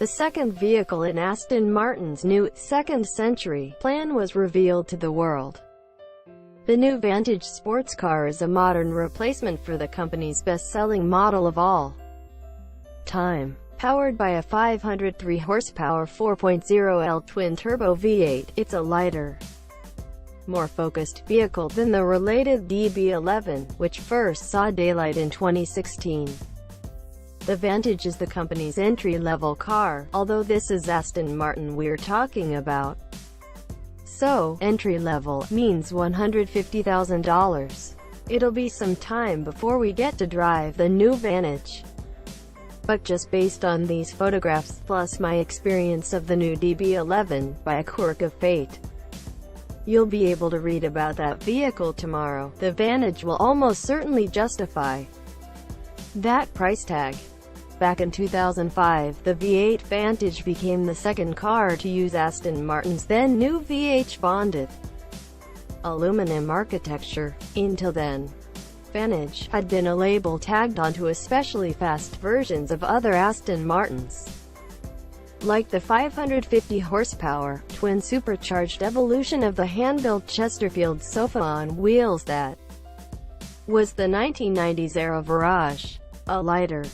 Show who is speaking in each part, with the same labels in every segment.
Speaker 1: The second vehicle in Aston Martin's new second century plan was revealed to the world. The new Vantage sports car is a modern replacement for the company's best-selling model of all time. Powered by a 503 horsepower 4.0L twin-turbo V8, it's a lighter, more focused vehicle than the related DB11, which first saw daylight in 2016. The Vantage is the company's entry-level car, although this is Aston Martin we're talking about. So, entry-level means $150,000. It'll be some time before we get to drive the new Vantage. But just based on these photographs, plus my experience of the new DB11, by a quirk of fate, you'll be able to read about that vehicle tomorrow. The Vantage will almost certainly justify that price tag. Back in 2005, the V8 Vantage became the second car to use Aston Martin's then-new VH bonded aluminum architecture. Until then, Vantage had been a label tagged onto especially fast versions of other Aston Martins, like the 550 horsepower, twin-supercharged evolution of the hand-built Chesterfield sofa on wheels that was the 1990s-era Virage. A lighter,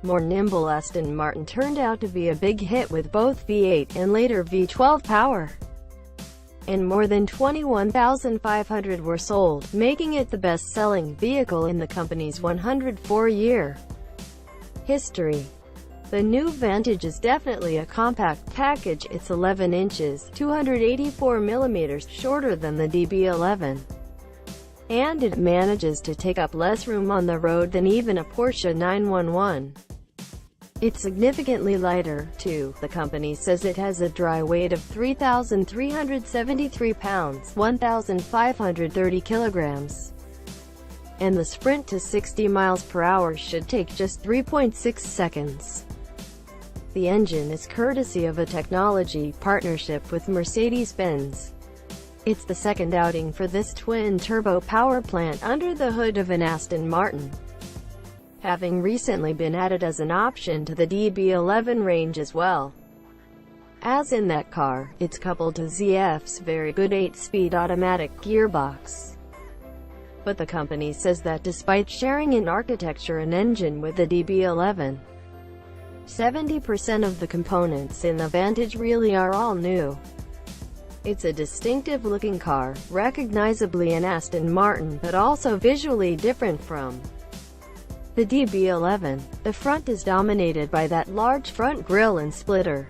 Speaker 1: more nimble Aston Martin turned out to be a big hit with both V8 and later V12 power, and more than 21,500 were sold, making it the best-selling vehicle in the company's 104-year history. The new Vantage is definitely a compact package. It's 11 inches, 284 millimeters, shorter than the DB11. And it manages to take up less room on the road than even a Porsche 911. It's significantly lighter, too. The company says it has a dry weight of 3,373 pounds, 1,530 kilograms. And the sprint to 60 miles per hour should take just 3.6 seconds. The engine is courtesy of a technology partnership with Mercedes-Benz. It's the second outing for this twin-turbo power plant under the hood of an Aston Martin, having recently been added as an option to the DB11 range as well. As in that car, it's coupled to ZF's very good 8-speed automatic gearbox. But the company says that despite sharing in architecture and engine with the DB11, 70% of the components in the Vantage really are all new. It's a distinctive-looking car, recognizably an Aston Martin, but also visually different from the DB11. The front is dominated by that large front grille and splitter.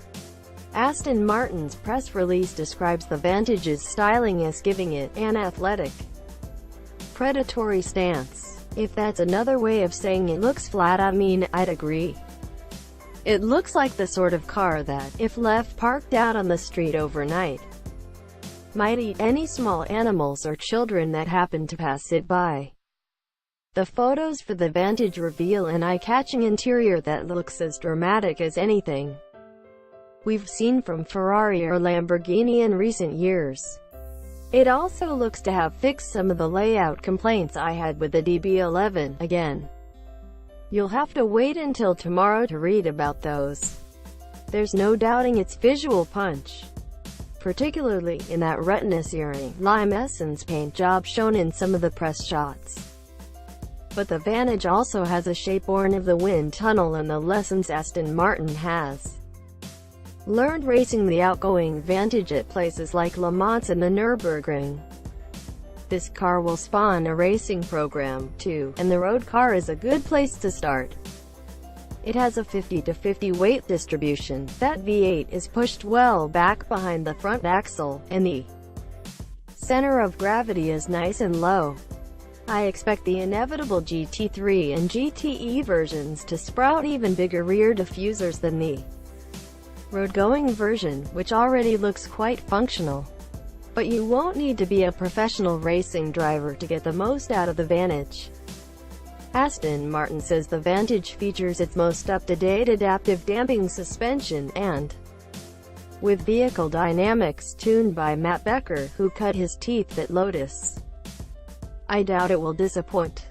Speaker 1: Aston Martin's press release describes the Vantage's styling as giving it an athletic, predatory stance. If that's another way of saying it looks flat, I mean, I'd agree. It looks like the sort of car that, if left parked out on the street overnight, might eat any small animals or children that happen to pass it by. The photos for the Vantage reveal an eye-catching interior that looks as dramatic as anything we've seen from Ferrari or Lamborghini in recent years. It also looks to have fixed some of the layout complaints I had with the DB11. Again, you'll have to wait until tomorrow to read about those. There's no doubting its visual punch, particularly in that retina-searing, lime essence paint job shown in some of the press shots. But the Vantage also has a shape born of the wind tunnel and the lessons Aston Martin has learned racing the outgoing Vantage at places like Le Mans and the Nürburgring. This car will spawn a racing program, too, and the road car is a good place to start. It has a 50-50 weight distribution. That V8 is pushed well back behind the front axle, and the center of gravity is nice and low. I expect the inevitable GT3 and GTE versions to sprout even bigger rear diffusers than the road-going version, which already looks quite functional. But you won't need to be a professional racing driver to get the most out of the Vantage. Aston Martin says the Vantage features its most up-to-date adaptive damping suspension, and with vehicle dynamics tuned by Matt Becker, who cut his teeth at Lotus. I doubt it will disappoint.